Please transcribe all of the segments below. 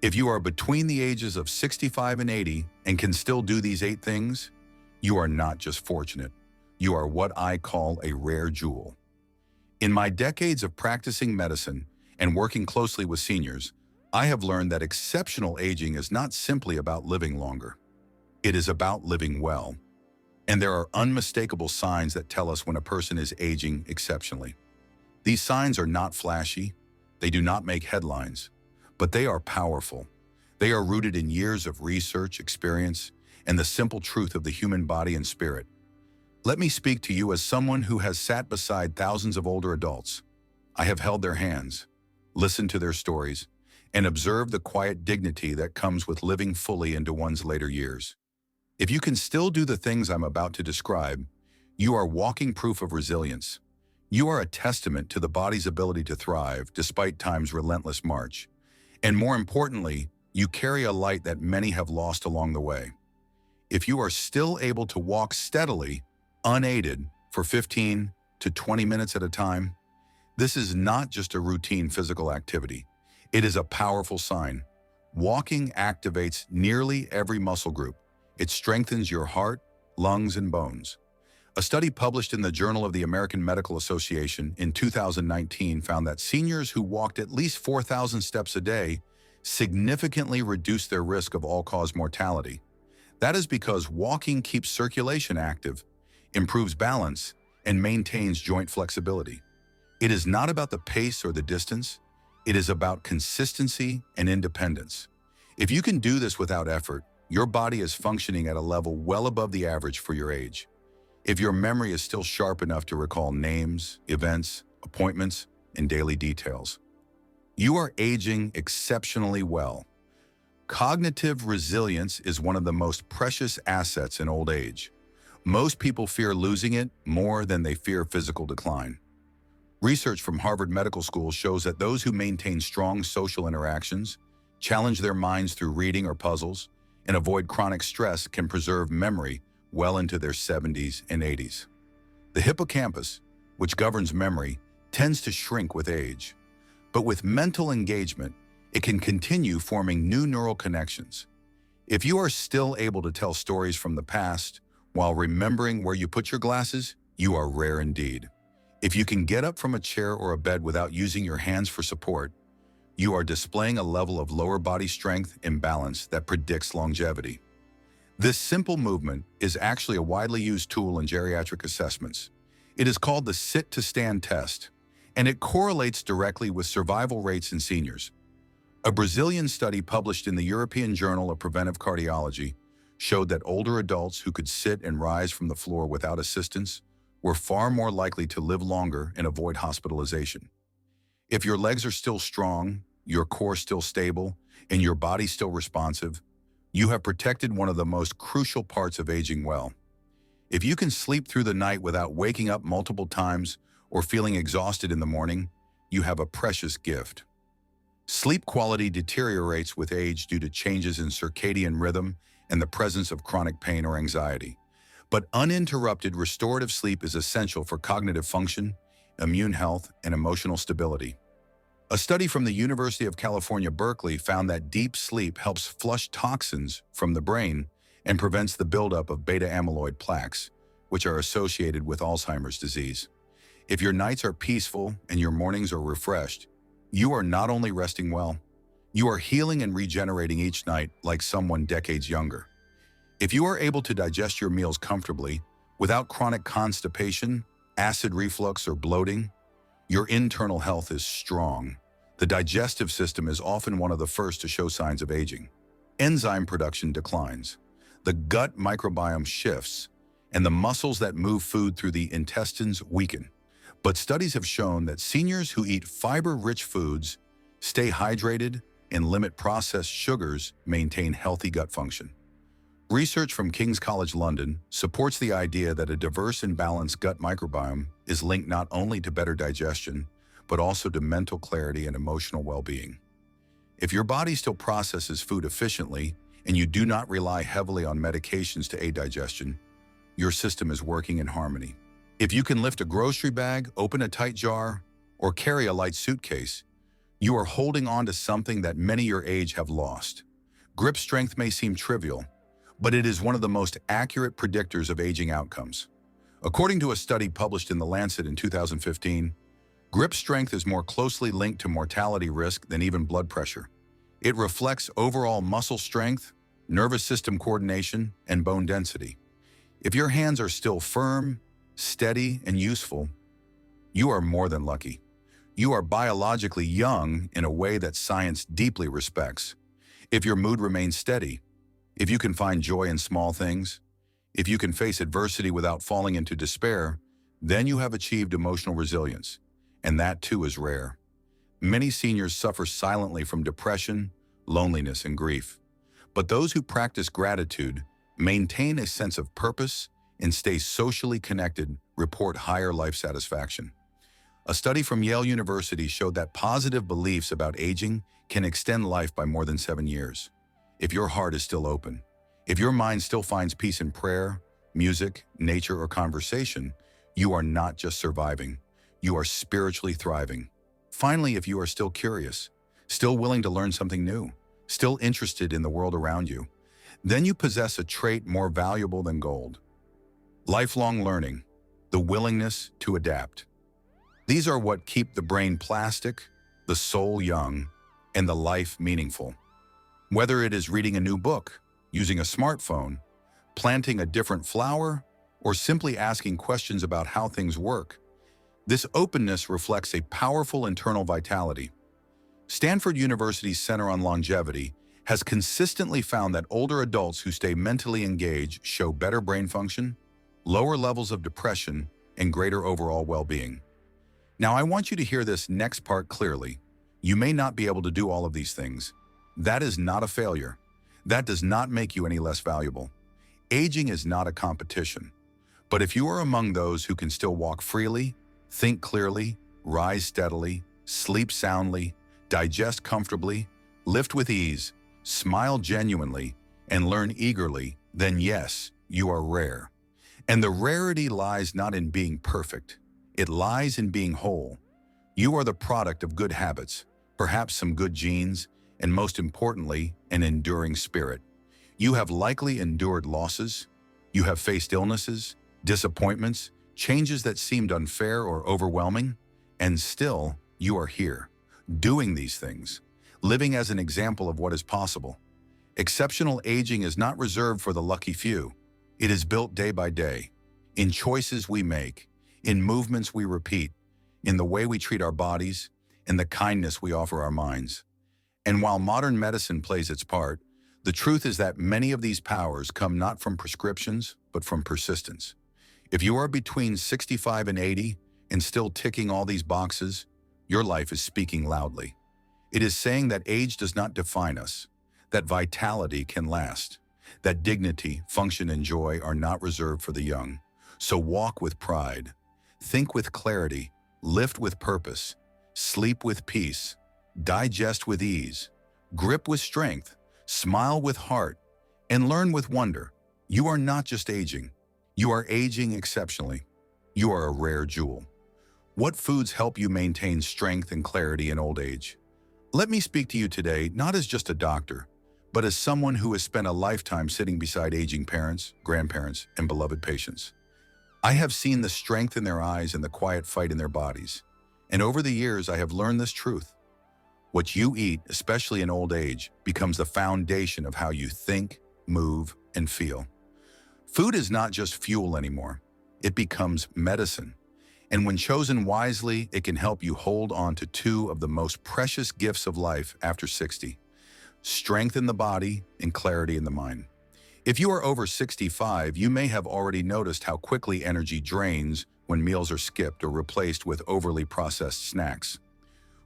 If you are between the ages of 65 and 80 and can still do these 8 things, you are not just fortunate. You are what I call a rare jewel. In my decades of practicing medicine and working closely with seniors, I have learned that exceptional aging is not simply about living longer. It is about living well. And there are unmistakable signs that tell us when a person is aging exceptionally. These signs are not flashy, they do not make headlines, but they are powerful. They are rooted in years of research, experience, and the simple truth of the human body and spirit. Let me speak to you as someone who has sat beside thousands of older adults. I have held their hands, listened to their stories, and observed the quiet dignity that comes with living fully into one's later years. If you can still do the things I'm about to describe, you are walking proof of resilience. You are a testament to the body's ability to thrive despite time's relentless march. And more importantly, you carry a light that many have lost along the way. If you are still able to walk steadily, unaided, for 15 to 20 minutes at a time, this is not just a routine physical activity. It is a powerful sign. Walking activates nearly every muscle group. It strengthens your heart, lungs, and bones. A study published in the Journal of the American Medical Association in 2019 found that seniors who walked at least 4,000 steps a day significantly reduced their risk of all-cause mortality. That is because walking keeps circulation active, improves balance, and maintains joint flexibility. It is not about the pace or the distance. It is about consistency and independence. If you can do this without effort, your body is functioning at a level well above the average for your age. If your memory is still sharp enough to recall names, events, appointments, and daily details, you are aging exceptionally well. Cognitive resilience is one of the most precious assets in old age. Most people fear losing it more than they fear physical decline. Research from Harvard Medical School shows that those who maintain strong social interactions, challenge their minds through reading or puzzles, and avoid chronic stress can preserve memory well into their 70s and 80s. The hippocampus, which governs memory, tends to shrink with age. But with mental engagement, it can continue forming new neural connections. If you are still able to tell stories from the past while remembering where you put your glasses, you are rare indeed. If you can get up from a chair or a bed without using your hands for support, you are displaying a level of lower body strength and balance that predicts longevity. This simple movement is actually a widely used tool in geriatric assessments. It is called the sit-to-stand test, and it correlates directly with survival rates in seniors. A Brazilian study published in the European Journal of Preventive Cardiology showed that older adults who could sit and rise from the floor without assistance were far more likely to live longer and avoid hospitalization. If your legs are still strong, your core still stable, and your body still responsive, you have protected one of the most crucial parts of aging well. If you can sleep through the night without waking up multiple times or feeling exhausted in the morning, you have a precious gift. Sleep quality deteriorates with age due to changes in circadian rhythm and the presence of chronic pain or anxiety. But uninterrupted restorative sleep is essential for cognitive function, immune health, and emotional stability. A study from the University of California, Berkeley found that deep sleep helps flush toxins from the brain and prevents the buildup of beta-amyloid plaques, which are associated with Alzheimer's disease. If your nights are peaceful and your mornings are refreshed, you are not only resting well, you are healing and regenerating each night like someone decades younger. If you are able to digest your meals comfortably, without chronic constipation, acid reflux, or bloating, your internal health is strong. The digestive system is often one of the first to show signs of aging. Enzyme production declines, the gut microbiome shifts, and the muscles that move food through the intestines weaken. But studies have shown that seniors who eat fiber-rich foods, stay hydrated, and limit processed sugars maintain healthy gut function. Research from King's College London supports the idea that a diverse and balanced gut microbiome is linked not only to better digestion, but also to mental clarity and emotional well-being. If your body still processes food efficiently and you do not rely heavily on medications to aid digestion, your system is working in harmony. If you can lift a grocery bag, open a tight jar, or carry a light suitcase, You are holding on to something that many your age have lost. Grip strength may seem trivial, but it is one of the most accurate predictors of aging outcomes. According to a study published in The Lancet in 2015, grip strength is more closely linked to mortality risk than even blood pressure. It reflects overall muscle strength, nervous system coordination, and bone density. If your hands are still firm, steady, and useful, you are more than lucky. You are biologically young in a way that science deeply respects. If your mood remains steady, if you can find joy in small things, if you can face adversity without falling into despair, then you have achieved emotional resilience, and that too is rare. Many seniors suffer silently from depression, loneliness, and grief. But those who practice gratitude, maintain a sense of purpose, and stay socially connected report higher life satisfaction. A study from Yale University showed that positive beliefs about aging can extend life by more than 7 years. If your heart is still open, if your mind still finds peace in prayer, music, nature, or conversation, you are not just surviving, you are spiritually thriving. Finally, if you are still curious, still willing to learn something new, still interested in the world around you, then you possess a trait more valuable than gold. Lifelong learning, the willingness to adapt. These are what keep the brain plastic, the soul young, and the life meaningful. Whether it is reading a new book, using a smartphone, planting a different flower, or simply asking questions about how things work, this openness reflects a powerful internal vitality. Stanford University's Center on Longevity has consistently found that older adults who stay mentally engaged show better brain function, lower levels of depression, and greater overall well-being. Now, I want you to hear this next part clearly. You may not be able to do all of these things. That is not a failure. That does not make you any less valuable. Aging is not a competition. But if you are among those who can still walk freely, think clearly, rise steadily, sleep soundly, digest comfortably, lift with ease, smile genuinely, and learn eagerly, then yes, you are rare. And the rarity lies not in being perfect. It lies in being whole. You are the product of good habits, perhaps some good genes, and most importantly, an enduring spirit. You have likely endured losses. You have faced illnesses, disappointments, changes that seemed unfair or overwhelming, and still you are here, doing these things, living as an example of what is possible. Exceptional aging is not reserved for the lucky few. It is built day by day, in choices we make, in movements we repeat, in the way we treat our bodies, in the kindness we offer our minds. And while modern medicine plays its part, the truth is that many of these powers come not from prescriptions, but from persistence. If you are between 65 and 80 and still ticking all these boxes, your life is speaking loudly. It is saying that age does not define us, that vitality can last, that dignity, function, and joy are not reserved for the young. So walk with pride, think with clarity, lift with purpose, sleep with peace, digest with ease, grip with strength, smile with heart, and learn with wonder. You are not just aging. You are aging exceptionally. You are a rare jewel. What foods help you maintain strength and clarity in old age? Let me speak to you today not as just a doctor, but as someone who has spent a lifetime sitting beside aging parents, grandparents, and beloved patients. I have seen the strength in their eyes and the quiet fight in their bodies. And over the years, I have learned this truth. What you eat, especially in old age, becomes the foundation of how you think, move, and feel. Food is not just fuel anymore. It becomes medicine. And when chosen wisely, it can help you hold on to two of the most precious gifts of life after 60. Strength in the body and clarity in the mind. If you are over 65, you may have already noticed how quickly energy drains when meals are skipped or replaced with overly processed snacks.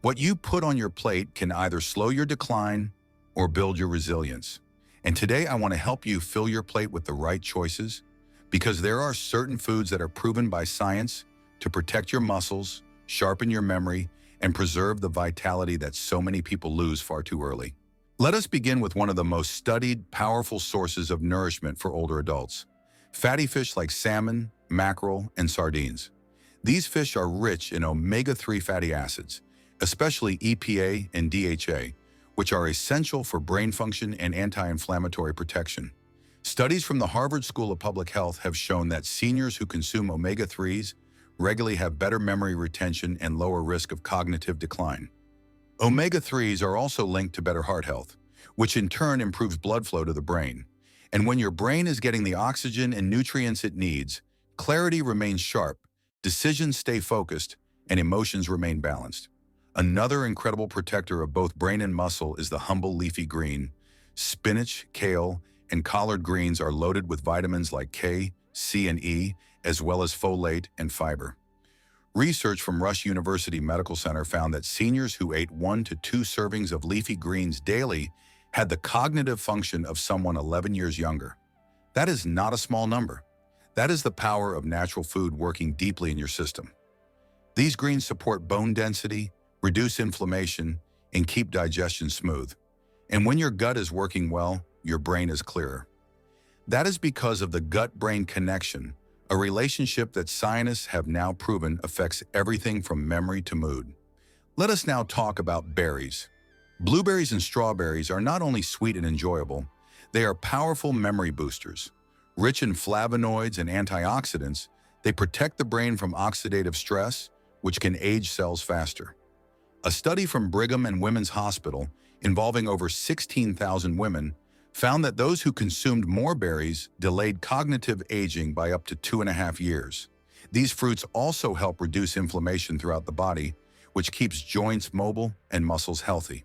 What you put on your plate can either slow your decline or build your resilience. And today I want to help you fill your plate with the right choices, because there are certain foods that are proven by science to protect your muscles, sharpen your memory, and preserve the vitality that so many people lose far too early. Let us begin with one of the most studied, powerful sources of nourishment for older adults: fatty fish like salmon, mackerel, and sardines. These fish are rich in omega-3 fatty acids, especially EPA and DHA, which are essential for brain function and anti-inflammatory protection. Studies from the Harvard School of Public Health have shown that seniors who consume omega-3s regularly have better memory retention and lower risk of cognitive decline. Omega-3s are also linked to better heart health, which in turn improves blood flow to the brain. And when your brain is getting the oxygen and nutrients it needs, clarity remains sharp, decisions stay focused, and emotions remain balanced. Another incredible protector of both brain and muscle is the humble leafy green. Spinach, kale, and collard greens are loaded with vitamins like K, C, and E, as well as folate and fiber. Research from Rush University Medical Center found that seniors who ate 1 to 2 servings of leafy greens daily had the cognitive function of someone 11 years younger. That is not a small number. That is the power of natural food working deeply in your system. These greens support bone density, reduce inflammation, and keep digestion smooth. And when your gut is working well, your brain is clearer. That is because of the gut-brain connection, a relationship that scientists have now proven affects everything from memory to mood. Let us now talk about berries. Blueberries and strawberries are not only sweet and enjoyable, they are powerful memory boosters. Rich in flavonoids and antioxidants, they protect the brain from oxidative stress, which can age cells faster. A study from Brigham and Women's Hospital involving over 16,000 women found that those who consumed more berries delayed cognitive aging by up to 2.5 years. These fruits also help reduce inflammation throughout the body, which keeps joints mobile and muscles healthy.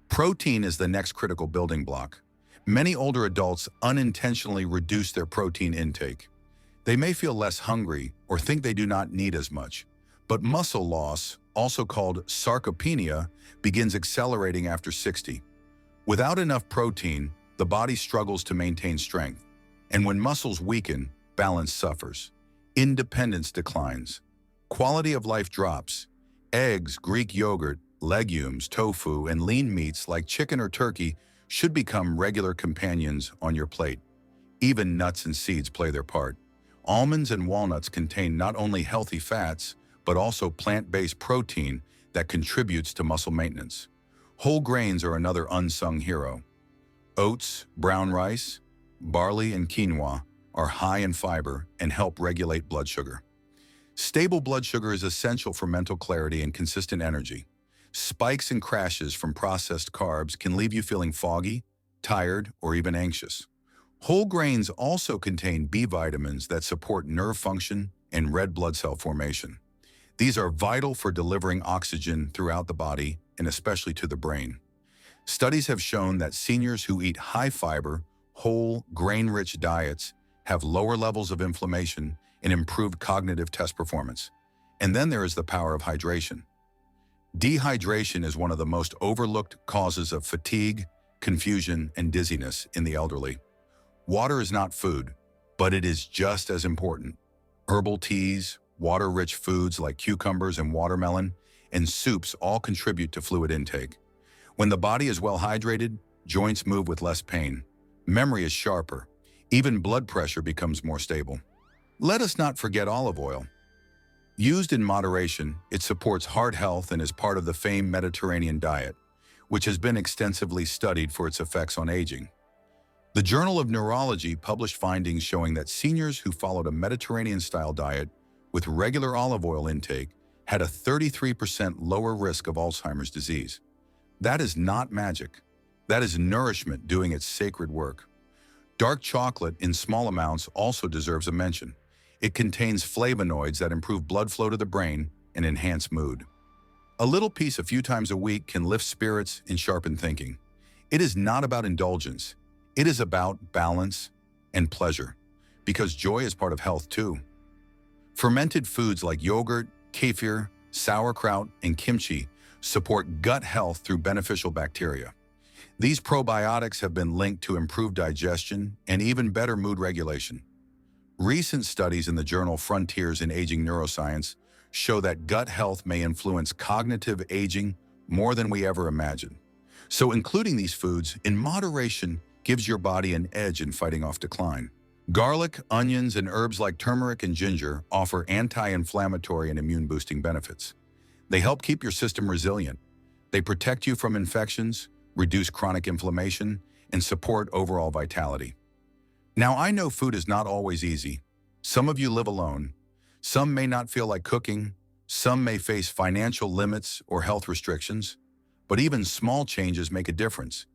Protein is the next critical building block. Many older adults unintentionally reduce their protein intake. They may feel less hungry or think they do not need as much, but muscle loss, also called sarcopenia, begins accelerating after 60. Without enough protein, the body struggles to maintain strength, and when muscles weaken, balance suffers. Independence declines. Quality of life drops. Eggs, Greek yogurt, legumes, tofu, and lean meats like chicken or turkey should become regular companions on your plate. Even nuts and seeds play their part. Almonds and walnuts contain not only healthy fats, but also plant-based protein that contributes to muscle maintenance. Whole grains are another unsung hero. Oats, brown rice, barley, and quinoa are high in fiber and help regulate blood sugar. Stable blood sugar is essential for mental clarity and consistent energy. Spikes and crashes from processed carbs can leave you feeling foggy, tired, or even anxious. Whole grains also contain B vitamins that support nerve function and red blood cell formation. These are vital for delivering oxygen throughout the body and especially to the brain. Studies have shown that seniors who eat high-fiber, whole, grain-rich diets have lower levels of inflammation and improved cognitive test performance. And then there is the power of hydration. Dehydration is one of the most overlooked causes of fatigue, confusion, and dizziness in the elderly. Water is not food, but it is just as important. Herbal teas, water-rich foods like cucumbers and watermelon, and soups all contribute to fluid intake. When the body is well hydrated, joints move with less pain. Memory is sharper. Even blood pressure becomes more stable. Let us not forget olive oil. Used in moderation, it supports heart health and is part of the famed Mediterranean diet, which has been extensively studied for its effects on aging. The Journal of Neurology published findings showing that seniors who followed a Mediterranean-style diet with regular olive oil intake had a 33% lower risk of Alzheimer's disease. That is not magic. That is nourishment doing its sacred work. Dark chocolate in small amounts also deserves a mention. It contains flavonoids that improve blood flow to the brain and enhance mood. A little piece a few times a week can lift spirits and sharpen thinking. It is not about indulgence. It is about balance and pleasure, because joy is part of health too. Fermented foods like yogurt, kefir, sauerkraut, and kimchi support gut health through beneficial bacteria. These probiotics have been linked to improved digestion and even better mood regulation. Recent studies in the journal Frontiers in Aging Neuroscience show that gut health may influence cognitive aging more than we ever imagined. So including these foods in moderation gives your body an edge in fighting off decline. Garlic, onions, and herbs like turmeric and ginger offer anti-inflammatory and immune-boosting benefits. They help keep your system resilient. They protect you from infections, reduce chronic inflammation, and support overall vitality. Now, I know food is not always easy. Some of you live alone. Some may not feel like cooking. Some may face financial limits or health restrictions. But even small changes make a difference.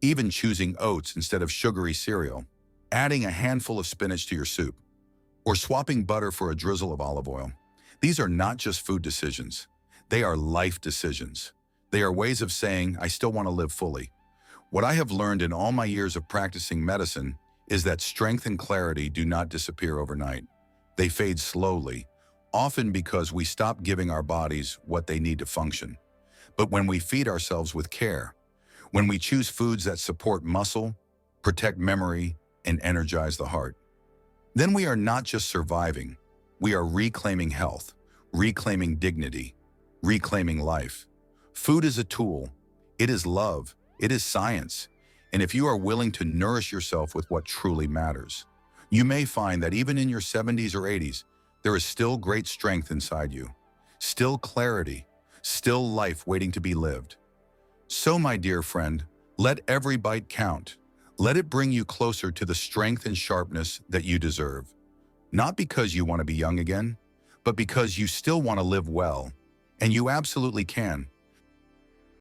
Even choosing oats instead of sugary cereal, adding a handful of spinach to your soup, or swapping butter for a drizzle of olive oil. These are not just food decisions. They are life decisions. They are ways of saying, I still want to live fully. What I have learned in all my years of practicing medicine is that strength and clarity do not disappear overnight. They fade slowly, often because we stop giving our bodies what they need to function. But when we feed ourselves with care, when we choose foods that support muscle, protect memory, and energize the heart, then we are not just surviving, we are reclaiming health, reclaiming dignity, reclaiming life. Food is a tool, it is love, it is science, and if you are willing to nourish yourself with what truly matters, you may find that even in your 70s or 80s, there is still great strength inside you, still clarity, still life waiting to be lived. So, my dear friend, let every bite count. Let it bring you closer to the strength and sharpness that you deserve. Not because you want to be young again, but because you still want to live well, and you absolutely can.